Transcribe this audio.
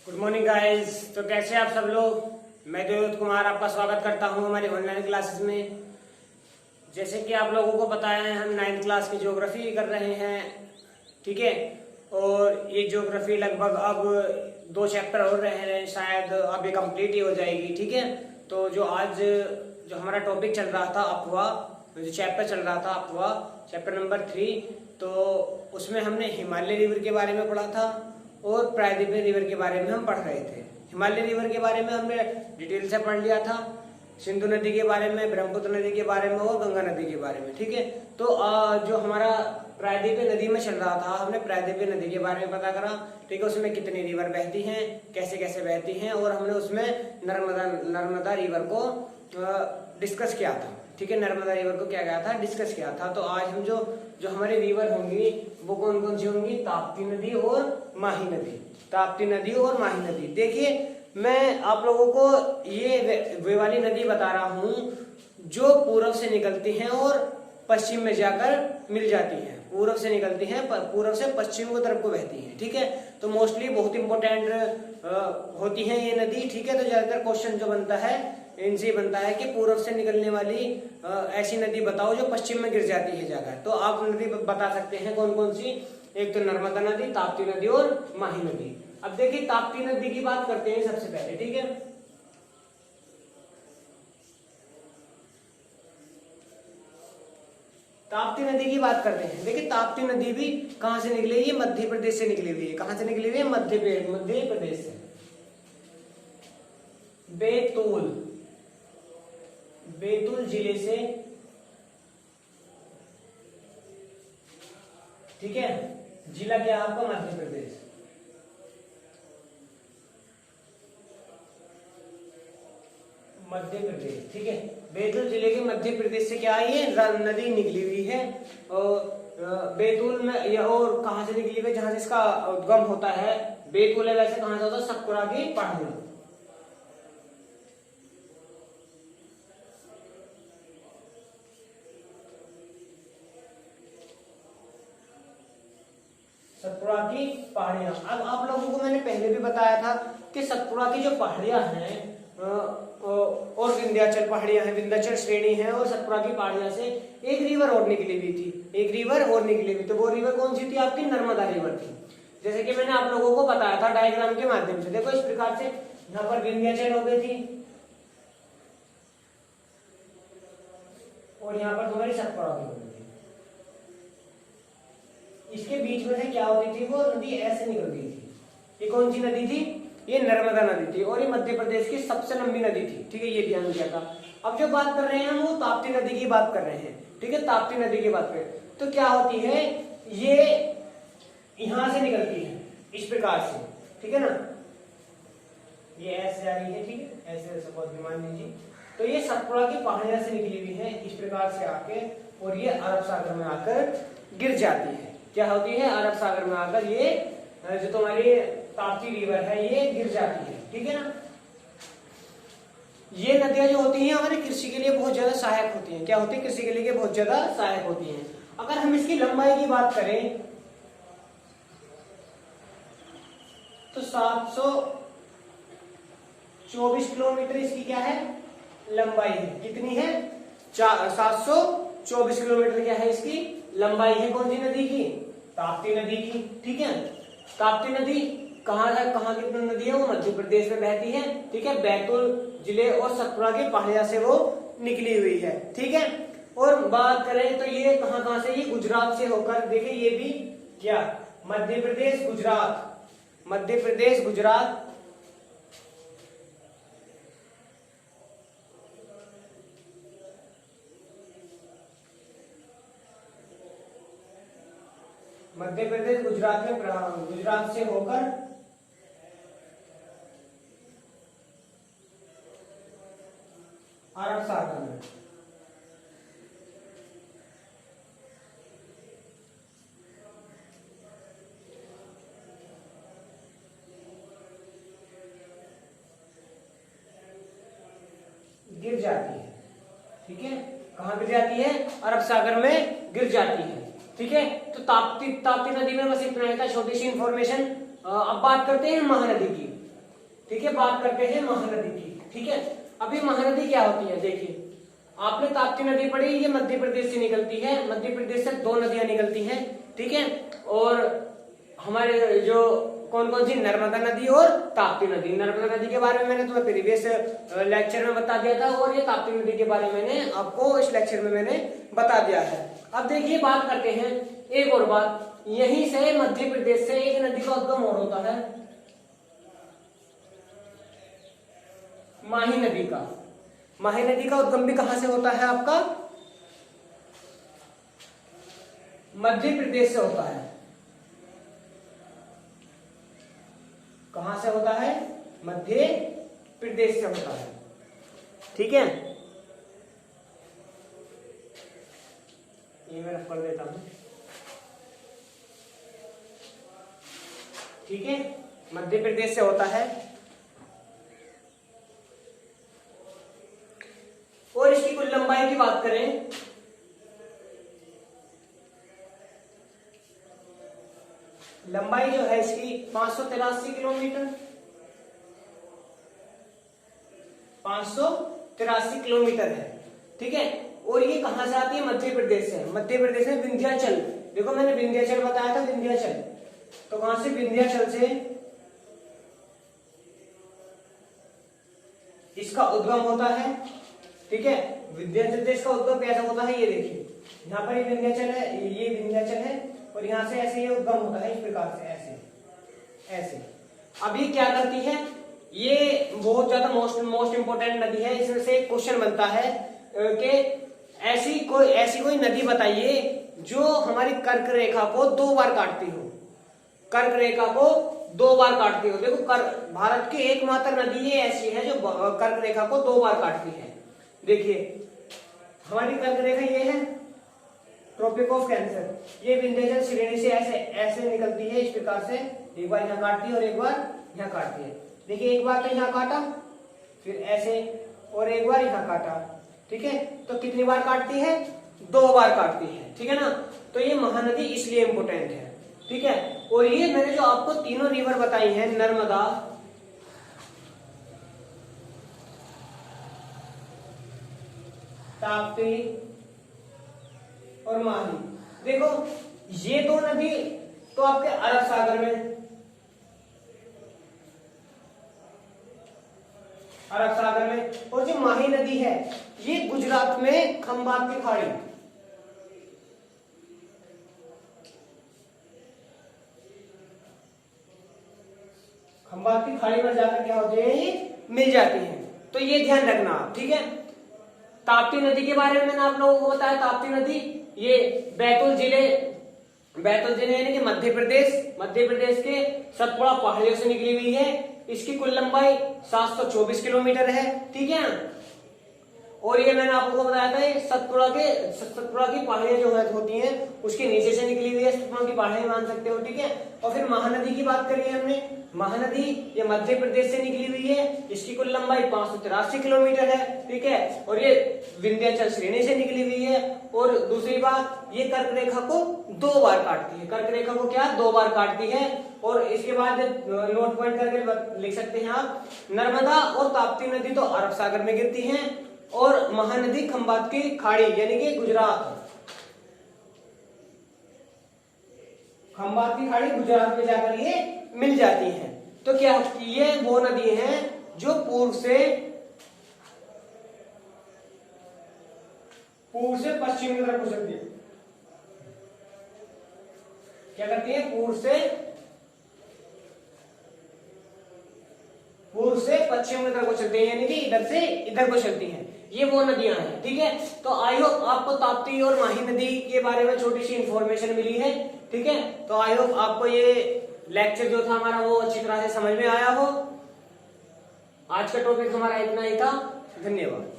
Good morning guys. तो कैसे आप सब लोग। मैं देवदत्त कुमार आपका स्वागत करता हूं हमारी ऑनलाइन क्लासेस में। जैसे कि आप लोगों को पता है हम 9th क्लास की ज्योग्राफी कर रहे हैं, ठीक है। और ये ज्योग्राफी लगभग अब 2 चैप्टर और रह रहे हैं, शायद अब ये कंप्लीट ही हो जाएगी, ठीक है। तो जो आज जो हमारा टॉपिक चल रहा था अफवाह, जो चैप्टर चल रहा था अफवाह, चैप्टर नंबर 3, तो उसमें हमने हिमालय रिवर के बारे में पढ़ा था और प्रायद्वीप रिवर के बारे में हम पढ़ रहे थे। हिमालय रिवर के बारे में हमने डिटेल से पढ़ लिया था, सिंधु नदी के बारे में, ब्रह्मपुत्र नदी के बारे में और गंगा नदी के बारे में, ठीक है। तो जो हमारा प्रायद्वीप नदी में चल रहा था, हमने प्रायद्वीप नदी के बारे में पता करा, ठीक है। उसमें कितनी रिवर बहती हैं, कैसे कैसे बहती हैं, और हमने उसमें नर्मदा रिवर को डिस्कस किया था, ठीक है। नर्मदा रिवर को क्या गया था, डिस्कस किया था। तो आज हम जो हमारे रिवर होंगी वो कौन कौन सी होंगी, ताप्ती नदी और माही नदी। ताप्ती नदी और माही नदी। देखिए मैं आप लोगों को ये वे वाली नदी बता रहा हूं जो पूर्व से निकलती हैं और पश्चिम में जाकर मिल जाती हैं। पूर्व से निकलती हैं, पूर्व से पश्चिम की तरफ को बहती हैं, ठीक है। तो मोस्टली बहुत इंपॉर्टेंट होती है ये नदी, ठीक है। तो ज्यादातर क्वेश्चन जो बनता है इनसे बनता है कि पूर्व से निकलने वाली ऐसी नदी बताओ जो पश्चिम में गिर जाती है जाकर। तो आप नदी बता सकते हैं कौन कौन सी, एक तो नर्मदा नदी, ताप्ती नदी और माही नदी। अब देखिए ताप्ती नदी की बात करते हैं सबसे पहले, ठीक है। ताप्ती नदी की बात करते हैं। देखिए ताप्ती नदी भी कहां से निकली है, ये मध्य प्रदेश से निकली हुई है। कहां से निकली हुई है, मध्य प्रदेश से। बैतूल जिले से, ठीक है। जिला क्या है आपका, मध्य प्रदेश। मध्य प्रदेश, ठीक है। बैतूल जिले के मध्य प्रदेश से क्या है, ये नदी निकली हुई है। और बैतूल में और कहां से निकली हुई है, जहां से इसका उद्गम होता है बैतूल है, वैसे कहां से होता है, सतपुड़ा की पहाड़ियों। सतपुड़ा की पहाड़ियां। अब आप लोगों को मैंने पहले भी बताया था कि सतपुड़ा की जो पहाड़ियां हैं और विंध्याचल पहाड़ियां हैं, विंध्याचल श्रेणी है, और सतपुड़ा की पहाड़ियां से एक रिवर और निकली हुई थी, एक रिवर और निकली हुई। तो वो रिवर कौन सी थी आपकी, नर्मदा रिवर थी। जैसे कि मैंने आप लोगों को बताया था डायग्राम के माध्यम से। देखो इस प्रकार से यहाँ पर विंध्याचल हो गई थी और यहाँ पर तुम्हारी सतपुड़ा भी हो गई थी। इसके बीच में से क्या होती थी, वो नदी ऐसे निकल गई थी। ये कौन सी नदी थी, ये नर्मदा नदी थी, और ये मध्य प्रदेश की सबसे लंबी नदी थी, ठीक है। ये ध्यान दिया था। अब जो बात कर रहे हैं हम वो ताप्ती नदी की बात कर रहे हैं, ठीक है। ताप्ती नदी की बात करें तो क्या होती है, ये यहां से निकलती है इस प्रकार से, ठीक है ना। ये ऐसे जा रही है, ठीक है, ऐसे सपोज मान लीजिए। तो ये सतपुड़ा की पहाड़ियां से निकली हुई है इस प्रकार से आके, और ये अरब सागर में आकर गिर जाती है। क्या होती है, अरब सागर में आकर ये जो तुम्हारी ताप्ती रिवर है ये गिर जाती है, ठीक है ना। ये नदियां जो होती हैं हमारे कृषि के लिए बहुत ज्यादा सहायक होती हैं। क्या होती है, कृषि के लिए बहुत ज्यादा सहायक होती हैं। अगर हम इसकी लंबाई की बात करें तो 724 किलोमीटर इसकी क्या है, लंबाई है। कितनी है, 724 किलोमीटर क्या है इसकी लंबाई है। कौन सी नदी की, ताप्ती नदी की, ठीक है। ताप्ती नदी कहाँ की नदी है, वो मध्य प्रदेश में बहती है, ठीक है। बैतूल जिले और सतपुड़ा की पहाड़ियां से वो निकली हुई है, ठीक है। और बात करें तो ये कहां से, ये गुजरात से होकर, देखिए ये भी क्या, मध्य प्रदेश गुजरात, मध्य प्रदेश गुजरात, मध्य प्रदेश गुजरात में, गुजरात से होकर अरब सागर में, गिर जाती है, ठीक है। कहां गिर जाती है, अरब सागर में गिर जाती है, ठीक है। तो ताप्ती नदी में बस इतना ही था, छोटी सी इंफॉर्मेशन। अब बात करते हैं महानदी की। ठीक है, बात करते हैं महानदी की। ठीक है, अभी महानदी क्या होती है, देखिए आपने ताप्ती नदी पढ़ी, ये मध्य प्रदेश से निकलती है, मध्य प्रदेश से 2 नदियां निकलती हैं। ठीक है, और हमारे जो कौन कौन सी, नर्मदा नदी और ताप्ती नदी। नर्मदा नदी के बारे में मैंने तुम्हें प्रीवियस लेक्चर में बता दिया था, और ये ताप्ती नदी के बारे में मैंने आपको इस लेक्चर में मैंने बता दिया है। अब देखिए बात करते हैं एक और बात, यहीं से मध्य प्रदेश से एक नदी का उद्गम और होता है, माही नदी का। माही नदी का उद्गम भी कहां से होता है आपका, मध्य प्रदेश से होता है। कहां से होता है, मध्य प्रदेश से होता है। ठीक है, ये मैं रख कर देता हूं। ठीक है, मध्य प्रदेश से होता है, और इसकी कुल लंबाई की बात करें, लंबाई जो है इसकी 583 किलोमीटर, 583 किलोमीटर है। ठीक है, और ये कहां से आती है, मध्य प्रदेश से। मध्य प्रदेश में विंध्याचल, देखो मैंने विंध्याचल बताया था, विंध्याचल, तो कहां से, विंध्याचल से इसका उद्गम होता है। ठीक है, विंध्याचल से इसका उद्गम कैसा होता है, ये देखिए यहाँ पर ये विंध्याचल है, ये विंध्याचल है, और यहां से ऐसे ये उद्गम होता है, इस प्रकार से ऐसे ऐसे। अब ये क्या करती है, ये बहुत ज्यादा मोस्ट इंपोर्टेंट नदी है। इसमें से एक क्वेश्चन बनता है कि ऐसी कोई नदी बताइए जो हमारी कर्क रेखा को 2 बार काटती हो, कर्क रेखा को 2 बार काटती हो। देखो भारत की एकमात्र नदी ये ऐसी है जो कर्क रेखा को 2 बार काटती है। देखिए हमारी कर्क रेखा ये है, ट्रॉपिक ऑफ कैंसर, ये विंध्याचल श्रेणी से ऐसे ऐसे निकलती है, इस प्रकार से, एक बार यहाँ काटती है और एक बार यहाँ काटती है। देखिए एक बार तो यहाँ काटा, फिर ऐसे, और एक बार यहाँ काटा। ठीक है, तो कितनी बार काटती है, 2 बार काटती है। ठीक है ना, तो ये महानदी इसलिए इंपोर्टेंट है। ठीक है, और ये मैंने जो आपको तीनों रिवर बताई हैं, नर्मदा, ताप्ती और माही, देखो ये 2 नदी तो आपके अरब सागर में, अरब सागर में, और जो माही नदी है ये गुजरात में खंबात की खाड़ी, खंबात की खाड़ी में जाकर क्या होते हैं, ये मिल जाती हैं। तो ये ध्यान रखना आप। ठीक है, ताप्ती नदी के बारे में मैंने आप लोगों को बताया, ताप्ती नदी ये बैतूल जिले यानी कि मध्य प्रदेश के सतपुड़ा पहाड़ियों से निकली हुई है। इसकी कुल लंबाई 724 किलोमीटर है। ठीक है, और ये मैंने आपको बताया था, ये सतपुड़ा की पहाड़ियां जो है होती हैं उसके नीचे से निकली हुई है, सतपुड़ा की पहाड़ियां मान सकते हो। ठीक है, और फिर महानदी की बात करी है हमने, महानदी ये मध्य प्रदेश से निकली हुई है, इसकी कुल लंबाई 583 किलोमीटर है। ठीक है, और ये विंध्याचल श्रेणी से निकली हुई है। और दूसरी बात, ये कर्क रेखा को 2 बार काटती है, कर्क रेखा को क्या 2 बार काटती है। और इसके बाद नोट पॉइंट करके लिख सकते हैं आप, नर्मदा और ताप्ती नदी तो अरब सागर में गिरती हैं, और महानदी खंबात की खाड़ी यानी कि गुजरात, खंबात की खाड़ी गुजरात में जाकर ये मिल जाती हैं। तो क्या ये वो नदी हैं जो पूर्व से पश्चिम की तरफ गुजरती है। क्या करती है, पूर्व से पश्चिम की तरफ को चलती है, यानी कि इधर से इधर को चलती हैं। ये वो नदियां हैं। ठीक है, तो आई होप आपको ताप्ती और माही नदी के बारे में छोटी सी इंफॉर्मेशन मिली है। ठीक है, तो आई होप आपको ये लेक्चर जो था हमारा वो अच्छी तरह से समझ में आया हो। आज का टॉपिक हमारा इतना ही था। धन्यवाद।